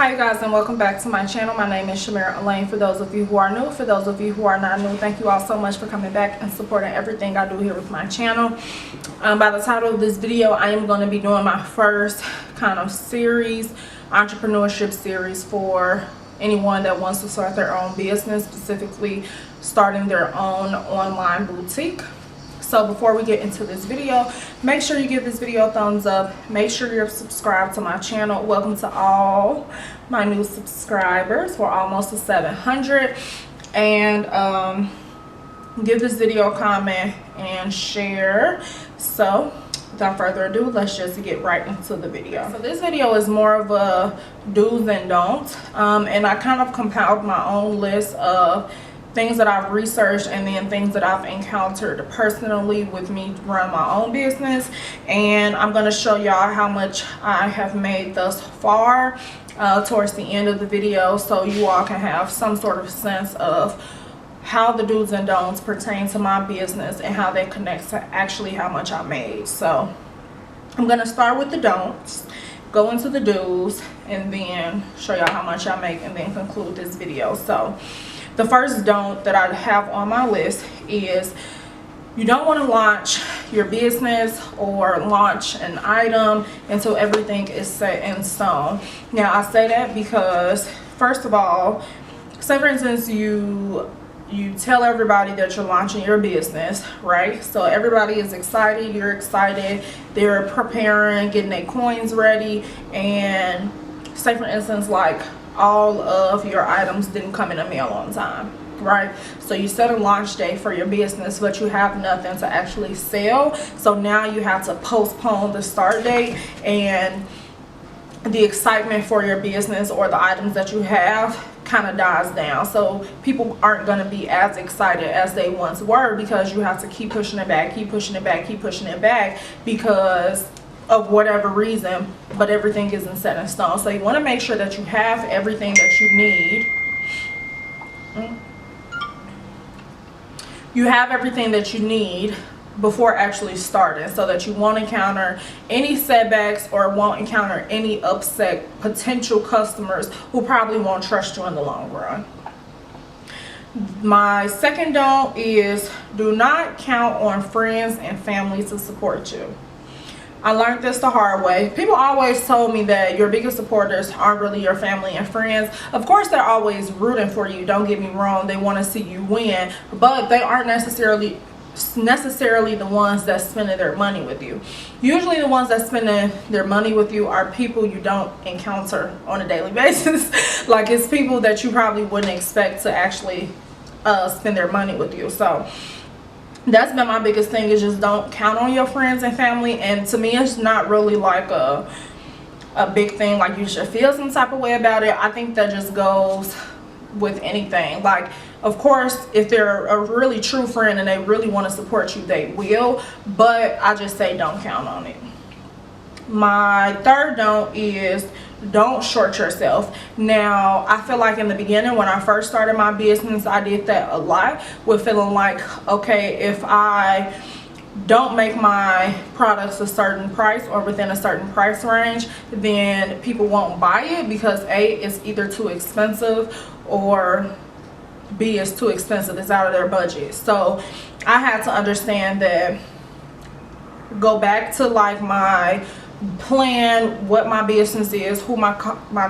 Hi you guys, and welcome back to my channel. My name is Chamira Elaine. For those of you who are new, for those of you who are not new, thank you all so much for coming back and supporting everything I do here with my channel. By the title of this video, I am going to be doing my first kind of series, entrepreneurship series, for anyone that wants to start their own business, specifically starting their own online boutique. So before we get into this video, make sure you give this video a thumbs up. Make sure you're subscribed to my channel. Welcome to all my new subscribers. We're almost to 700. And give this video a comment and share. So without further ado, let's just get right into the video. So this video is more of a do's and don'ts. And I kind of compiled my own list of things that I've researched and then things that I've encountered personally with me running my own business. And I'm going to show y'all how much I have made thus far towards the end of the video, so you all can have some sort of sense of how the do's and don'ts pertain to my business and how they connect to actually how much I made. So I'm going to start with the don'ts, go into the do's, and then show y'all how much I make, and then conclude this video. So the first don't that I have on my list is you don't want to launch your business or launch an item until everything is set in stone. Now I say that because, first of all, say for instance you tell everybody that you're launching your business, right? So everybody is excited, you're excited, they're preparing, getting their coins ready, and say for instance like all of your items didn't come in the mail on time, right? So you set a launch date for your business, but you have nothing to actually sell. So now you have to postpone the start date, and the excitement for your business or the items that you have kind of dies down. So people aren't going to be as excited as they once were, because you have to keep pushing it back, keep pushing it back, keep pushing it back, because of whatever reason, but everything isn't set in stone. So you want to make sure that you have everything that you need. You have everything that you need before actually starting, so that you won't encounter any setbacks or won't encounter any upset potential customers who probably won't trust you in the long run. My second don't is do not count on friends and family to support you. I learned this the hard way. People always told me that your biggest supporters aren't really your family and friends. Of course, they're always rooting for you. Don't get me wrong. They want to see you win, but they aren't necessarily the ones that's spending their money with you. Usually the ones that spending their money with you are people you don't encounter on a daily basis. Like, it's people that you probably wouldn't expect to actually spend their money with you. So that's been my biggest thing, is just don't count on your friends and family. And to me, it's not really like a big thing, like you should feel some type of way about it. I think that just goes with anything. Like, of course, if they're a really true friend and they really want to support you, they will, but I just say don't count on it. My third don't is don't short yourself. Now, I feel like in the beginning when I first started my business, I did that a lot, with feeling like, okay, if I don't make my products a certain price or within a certain price range, then people won't buy it, because A, it's either too expensive, or B, is too expensive, it's out of their budget. So I had to understand that, go back to like my plan, what my business is, who my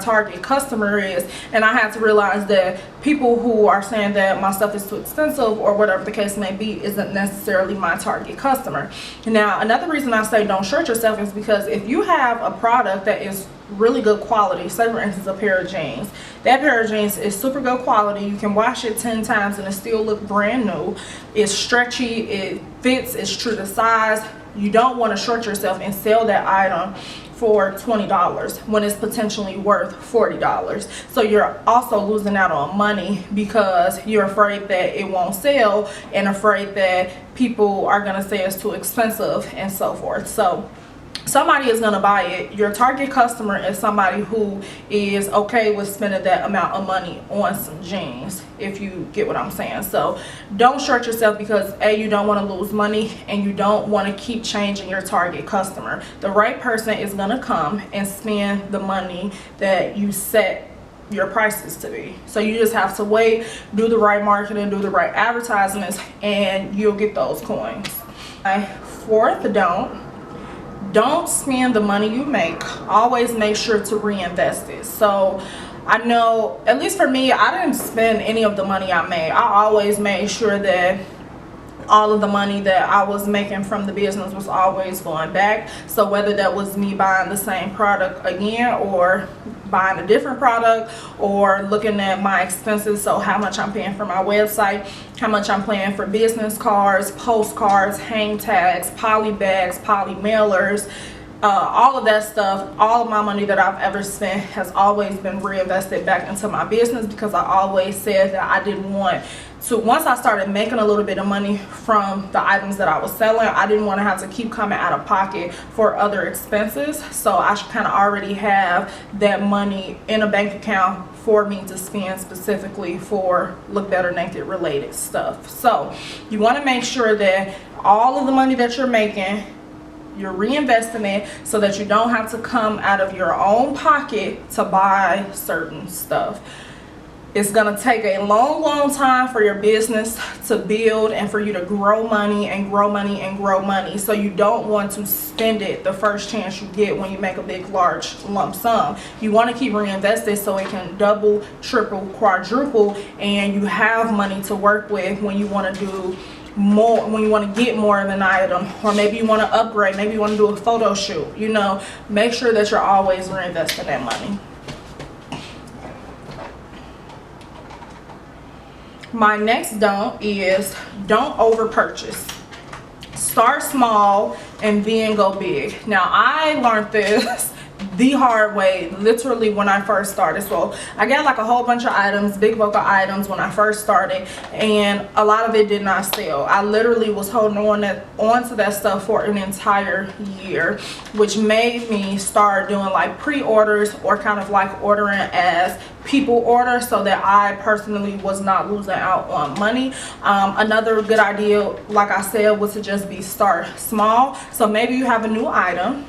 target customer is, and I had to realize that people who are saying that my stuff is too expensive or whatever the case may be isn't necessarily my target customer. Now, another reason I say don't short yourself is because if you have a product that is really good quality, say for instance a pair of jeans, that pair of jeans is super good quality, you can wash it 10 times and it still look brand new, it's stretchy, it fits, it's true to size. You don't want to short yourself and sell that item for $20 when it's potentially worth $40. So you're also losing out on money, because you're afraid that it won't sell and afraid that people are going to say it's too expensive and so forth. So somebody is going to buy it. Your target customer is somebody who is okay with spending that amount of money on some jeans, if you get what I'm saying. So don't short yourself, because you don't want to lose money, and you don't want to keep changing your target customer. The right person is going to come and spend the money that you set your prices to be. So you just have to wait, do the right marketing, do the right advertisements, and you'll get those coins. My fourth don't spend the money you make. Always make sure to reinvest it. So I know, at least for me, I didn't spend any of the money I made. I always made sure that all of the money that I was making from the business was always going back. So whether that was me buying the same product again, or buying a different product, or looking at my expenses, so how much I'm paying for my website, how much I'm paying for business cards, postcards, hang tags, poly bags, poly mailers, all of that stuff. All of my money that I've ever spent has always been reinvested back into my business, because I always said that I didn't want to, once I started making a little bit of money from the items that I was selling, I didn't want to have to keep coming out of pocket for other expenses. So I should kind of already have that money in a bank account for me to spend specifically for Look Better Naked related stuff. So you want to make sure that all of the money that you're making, you're reinvesting it, so that you don't have to come out of your own pocket to buy certain stuff. It's going to take a long time for your business to build, and for you to grow money and grow money and grow money. So you don't want to spend it the first chance you get when you make a big, large lump sum. You want to keep reinvesting so it can double, triple, quadruple, and you have money to work with when you want to do more, when you want to get more of an item, or maybe you want to upgrade, maybe you want to do a photo shoot. You know, make sure that you're always reinvesting that money. My next don't is don't over purchase. Start small and then go big. Now I learned this the hard way, literally, when I first started. So I got like a whole bunch of items, big bulk of items, when I first started, and a lot of it did not sell. I literally was holding on to that stuff for an entire year, which made me start doing like pre-orders, or kind of like ordering as people order, so that I personally was not losing out on money. Another good idea, like I said, was to just start small. So maybe you have a new item.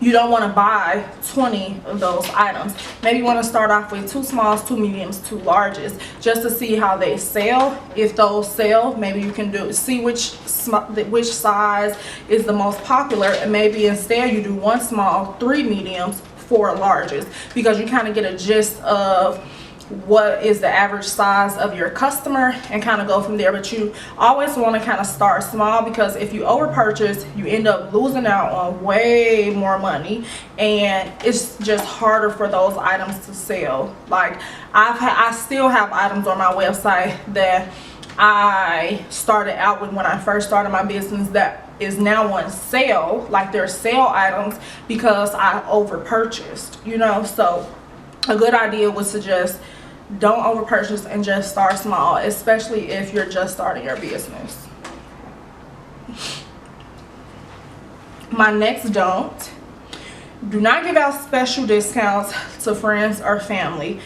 You don't want to buy 20 of those items. Maybe you want to start off with 2 smalls, 2 mediums, 2 larges, just to see how they sell. If those sell, maybe you can see which size is the most popular, and maybe instead you do 1 small, 3 mediums, 4 larges, because you kind of get a gist of what is the average size of your customer, and kind of go from there. But you always want to kind of start small, because if you over purchase, you end up losing out on way more money, and it's just harder for those items to sell. Like I still have items on my website that I started out with when I first started my business that is now on sale, like they're sale items, because I over purchased, you know. So a good idea was to just don't over purchase and just start small, especially if you're just starting your business. My next don't: do not give out special discounts to friends or family.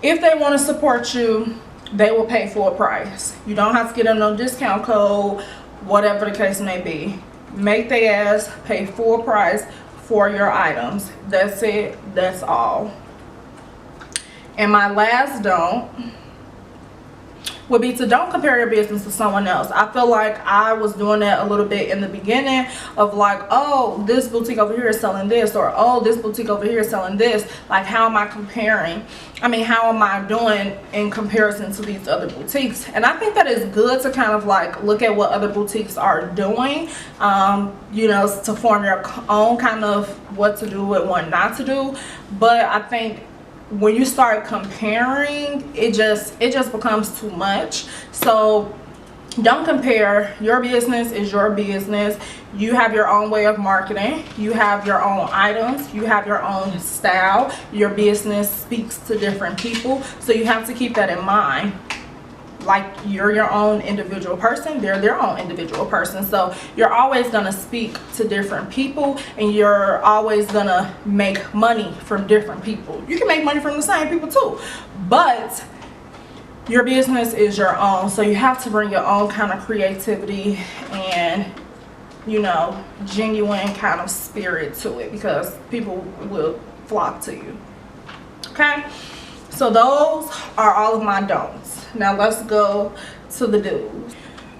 If they want to support you, they will pay full price. You don't have to get them no discount code, whatever the case may be. Make their ass pay full price for your items. That's it. That's all. And my last don't would be to don't compare your business to someone else. I feel like I was doing that a little bit in the beginning, of like, oh, this boutique over here is selling this, or oh, this boutique over here is selling this. Like, how am I comparing? I mean, how am I doing in comparison to these other boutiques? And I think that is good to kind of like look at what other boutiques are doing, you know, to form your own kind of what to do and what not to do. But I think when you start comparing, it just becomes too much. So don't compare. Your business is your business. You have your own way of marketing. You have your own items. You have your own style. Your business speaks to different people, so you have to keep that in mind. like you're your own individual person, they're their own individual person. So you're always going to speak to different people, and you're always going to make money from different people. You can make money from the same people too, but your business is your own. So you have to bring your own kind of creativity and, you know, genuine kind of spirit to it, because people will flock to you. Okay, so those are all of my don'ts. Now let's go to the do's.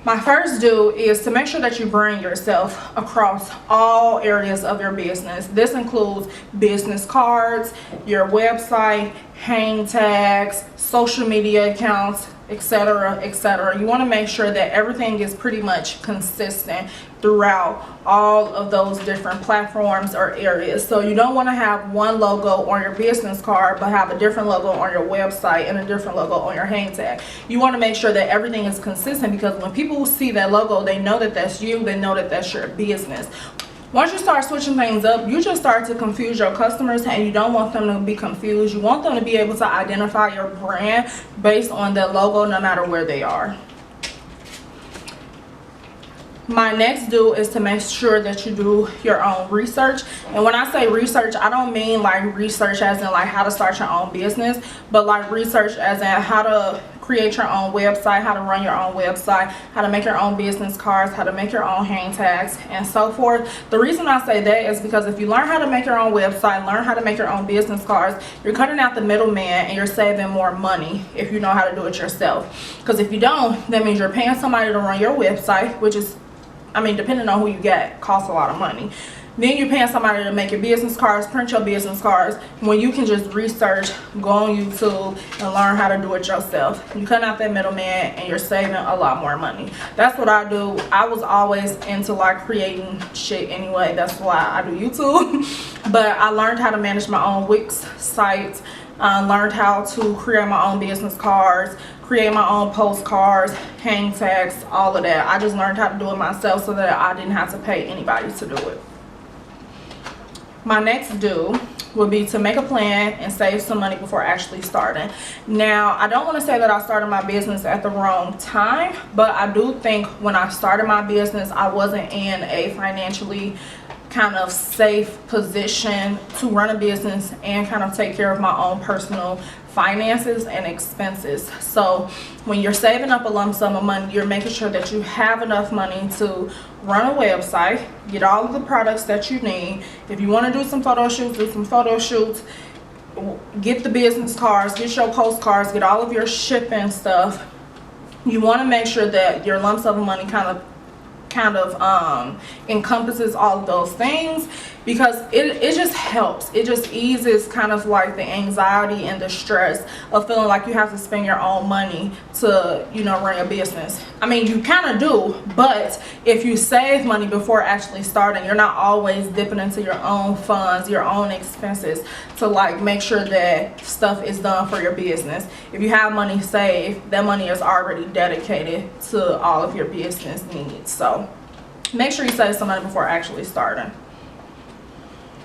My first do is to make sure that you bring yourself across all areas of your business. This includes business cards, your website, hang tags, social media accounts, etc., etc. You want to make sure that everything is pretty much consistent throughout all of those different platforms or areas. So you don't want to have one logo on your business card but have a different logo on your website and a different logo on your hang tag. You want to make sure that everything is consistent, because when people see that logo, they know that that's you, they know that that's your business. Once you start switching things up, you just start to confuse your customers, and you don't want them to be confused. You want them to be able to identify your brand based on their logo, no matter where they are. My next do is to make sure that you do your own research. And when I say research, I don't mean like research as in like how to start your own business, but like research as in how to create your own website, how to run your own website, how to make your own business cards, how to make your own hang tags, and so forth. The reason I say that is because if you learn how to make your own website, learn how to make your own business cards, you're cutting out the middleman and you're saving more money if you know how to do it yourself. Because if you don't, that means you're paying somebody to run your website, which is, I mean, depending on who you get, costs a lot of money. Then you're paying somebody to make your business cards, print your business cards, when you can just research, go on YouTube, and learn how to do it yourself. You cut out that middleman and you're saving a lot more money. That's what I do. I was always into like creating shit anyway. That's why I do YouTube. But I learned how to manage my own Wix site. Learned how to create my own business cards, create my own postcards, hang tags, all of that. I just learned how to do it myself so that I didn't have to pay anybody to do it. My next do would be to make a plan and save some money before actually starting. Now, I don't want to say that I started my business at the wrong time, but I do think when I started my business, I wasn't in a financially kind of safe position to run a business and kind of take care of my own personal finances and expenses. So when you're saving up a lump sum of money, you're making sure that you have enough money to run a website, get all of the products that you need. If you want to do some photo shoots, do some photo shoots, get the business cards, get your postcards, get all of your shipping stuff. You want to make sure that your lump sum of money kind of encompasses all of those things, because it just helps. It just eases kind of like the anxiety and the stress of feeling like you have to spend your own money to, you know, run a business. I mean, you kind of do, but if you save money before actually starting, you're not always dipping into your own funds, your own expenses to like make sure that stuff is done for your business. If you have money saved, that money is already dedicated to all of your business needs. So make sure you save some money before actually starting.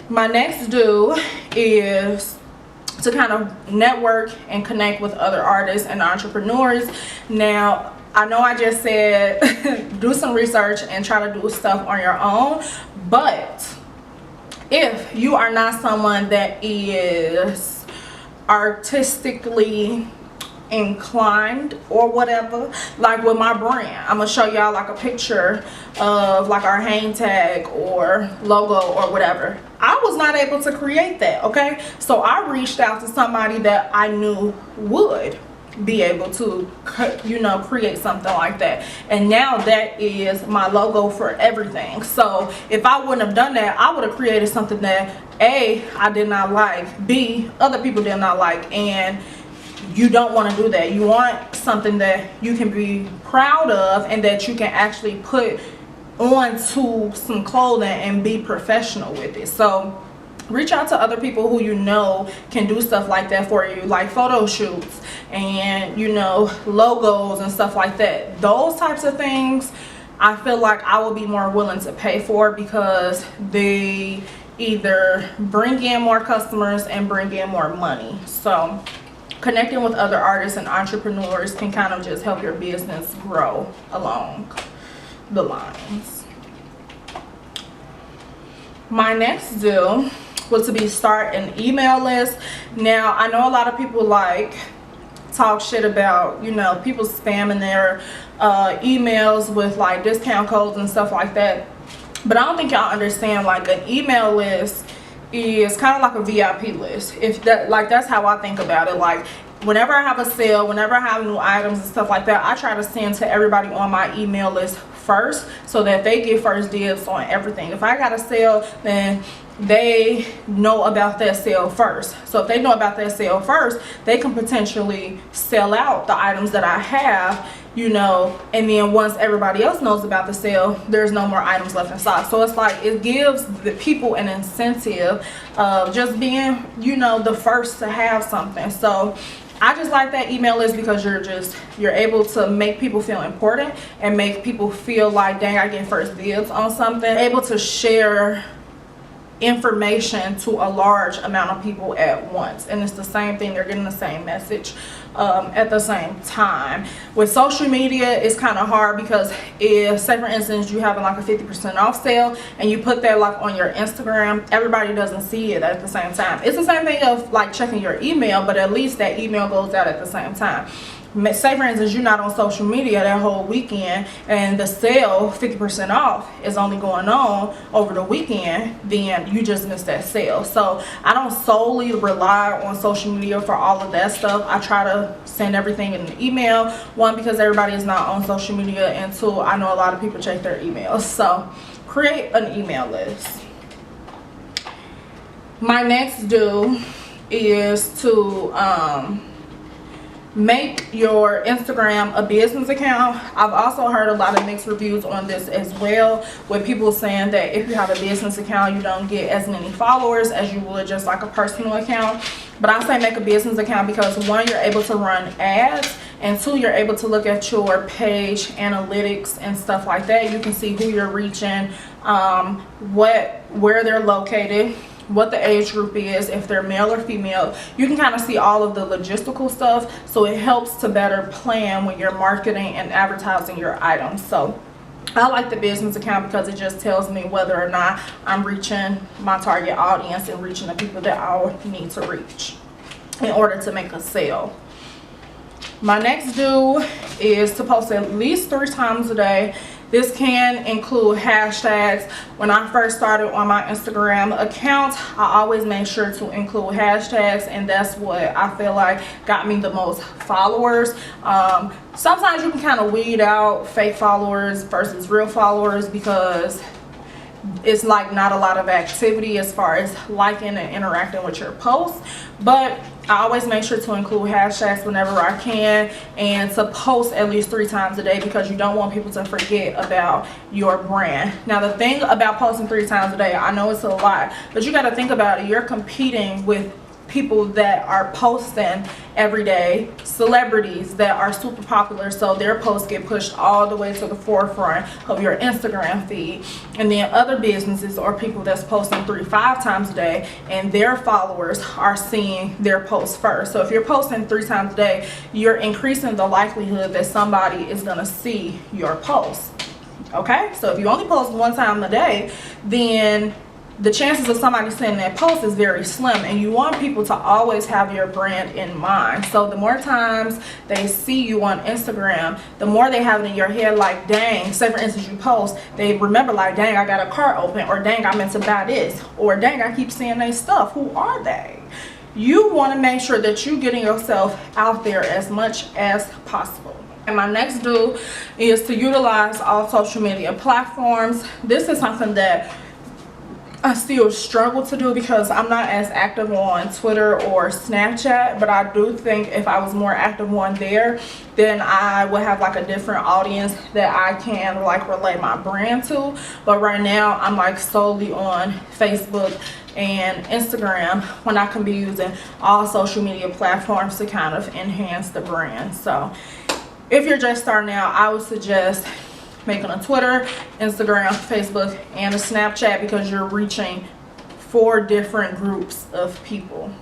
My next do is to kind of network and connect with other artists and entrepreneurs. Now, I know I just said do some research and try to do stuff on your own, but if you are not someone that is artistically inclined or whatever, like with my brand, I'm gonna show y'all like a picture of like our hang tag or logo or whatever. I was not able to create that, okay? So I reached out to somebody that I knew would be able to, you know, create something like that, and now that is my logo for everything. So if I wouldn't have done that, I would have created something that A, I did not like, B, other people did not like, and you don't want to do that. You want something that you can be proud of and that you can actually put onto some clothing and be professional with it. So reach out to other people who you know can do stuff like that for you, like photo shoots and, you know, logos and stuff like that. Those types of things I feel like I will be more willing to pay for, because they either bring in more customers and bring in more money. So connecting with other artists and entrepreneurs can kind of just help your business grow along the lines. My next deal was to start an email list. Now, I know a lot of people talk shit about, you know, people spamming their emails with like discount codes and stuff like that, but I don't think y'all understand, like, an email list is kind of like a VIP list. If that, like, that's how I think about it. Like, whenever I have a sale, whenever I have new items and stuff like that, I try to send to everybody on my email list first so that they get first dibs on everything. If I got a sale, then they know about that sale first. So if they know about that sale first, they can potentially sell out the items that I have, you know, and then once everybody else knows about the sale, there's no more items left in stock. So it's like, it gives the people an incentive of just being, you know, the first to have something. So I just like that email list because you're able to make people feel important and make people feel like, dang, I get first dibs on something. Able to share information to a large amount of people at once, and it's the same thing, they're getting the same message at the same time. With social media, it's kind of hard because if, say for instance, you having like a 50% off sale and you put that like on your Instagram, everybody doesn't see it at the same time. It's the same thing of like checking your email, but at least that email goes out at the same time. Say for instance, you're not on social media that whole weekend and the sale 50% off is only going on over the weekend, then you just missed that sale. So I don't solely rely on social media for all of that stuff. I try to send everything in an email. One, because everybody is not on social media, and two, I know a lot of people check their emails. So create an email list. My next do is to make your Instagram a business account. I've also heard a lot of mixed reviews on this as well, with people saying that if you have a business account, you don't get as many followers as you would just like a personal account. But I say make a business account because one, you're able to run ads, and two, you're able to look at your page analytics and stuff like that. You can see who you're reaching, where they're located, what the age group is, if they're male or female. You can kind of see all of the logistical stuff, so it helps to better plan when you're marketing and advertising your items. So I like the business account because it just tells me whether or not I'm reaching my target audience and reaching the people that I need to reach in order to make a sale. My next do is to post at least 3 times a day. This can include hashtags. When I first started on my Instagram account, I always made sure to include hashtags, and that's what I feel like got me the most followers. Sometimes you can kind of weed out fake followers versus real followers because it's like not a lot of activity as far as liking and interacting with your posts. But I always make sure to include hashtags whenever I can, and to post at least 3 times a day because you don't want people to forget about your brand. Now, the thing about posting 3 times a day, I know it's a lot, but you got to think about it. You're competing with people that are posting every day, celebrities that are super popular, so their posts get pushed all the way to the forefront of your Instagram feed. And then other businesses or people that's posting 3-5 times a day, and their followers are seeing their posts first. So if you're posting 3 times a day, you're increasing the likelihood that somebody is going to see your post. Okay, so if you only post 1 time a day, then the chances of somebody seeing that post is very slim, and you want people to always have your brand in mind. So the more times they see you on Instagram, the more they have it in your head, like, dang, say for instance you post, they remember like, dang, I got a cart open, or dang, I meant to buy this, or dang, I keep seeing their stuff. Who are they? You want to make sure that you're getting yourself out there as much as possible. And my next do is to utilize all social media platforms. This is something that I still struggle to do because I'm not as active on Twitter or Snapchat, but I do think if I was more active on there, then I would have like a different audience that I can like relate my brand to. But right now I'm like solely on Facebook and Instagram when I can be using all social media platforms to kind of enhance the brand. So if you're just starting out, I would suggest making a Twitter, Instagram, Facebook, and a Snapchat because you're reaching 4 different groups of people.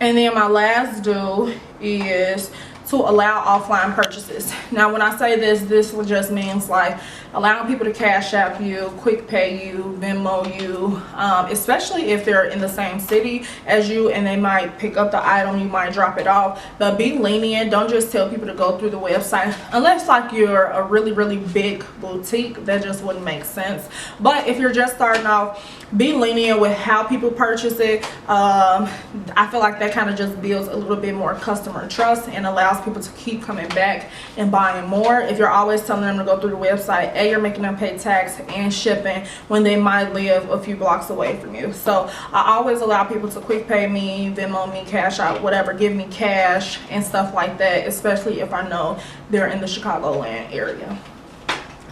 And then my last do is to allow offline purchases. Now when I say this just means like allowing people to cash app you, quick pay you, Venmo you, especially if they're in the same city as you and they might pick up the item, you might drop it off. But be lenient. Don't just tell people to go through the website unless like you're a really big boutique. That just wouldn't make sense. But if you're just starting off, be lenient with how people purchase it. I feel like that kind of just builds a little bit more customer trust and allows people to keep coming back and buying more. If you're always telling them to go through the website, you're making them pay tax and shipping when they might live a few blocks away from you. So I always allow people to quick pay me, Venmo me, cash out, whatever, give me cash and stuff like that, especially if I know they're in the Chicagoland area.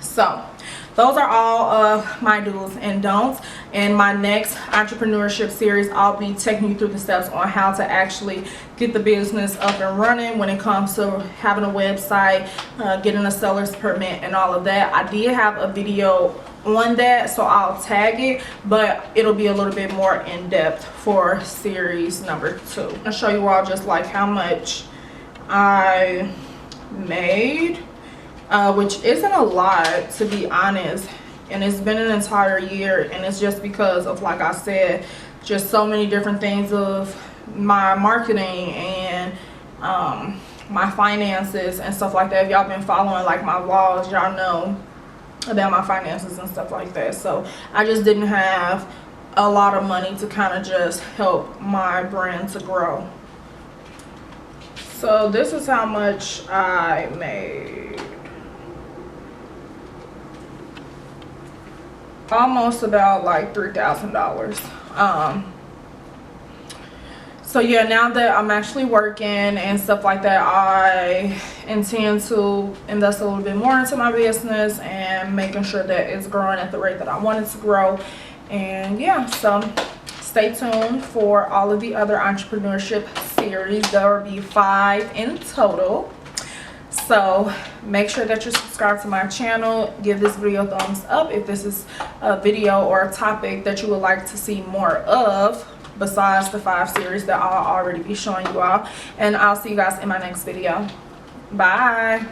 So those are all of my do's and don'ts. In my next entrepreneurship series, I'll be taking you through the steps on how to actually get the business up and running when it comes to having a website, getting a seller's permit and all of that. I did have a video on that, so I'll tag it, but it'll be a little bit more in depth for series number 2. I'll show you all just like how much I made. Which isn't a lot, to be honest, and it's been an entire year, and it's just because of, like I said, just so many different things of my marketing and my finances and stuff like that. If y'all been following like my vlogs, y'all know about my finances and stuff like that. So I just didn't have a lot of money to kind of just help my brand to grow. So this is how much I made. Almost about like $3,000. So yeah, now that I'm actually working and stuff like that, I intend to invest a little bit more into my business and making sure that it's growing at the rate that I want it to grow. And yeah, so stay tuned for all of the other entrepreneurship series. There will be 5 in total. So make sure that you're subscribed to my channel. Give this video a thumbs up if this is a video or a topic that you would like to see more of, besides the 5 series that I'll already be showing you all. And I'll see you guys in my next video. Bye.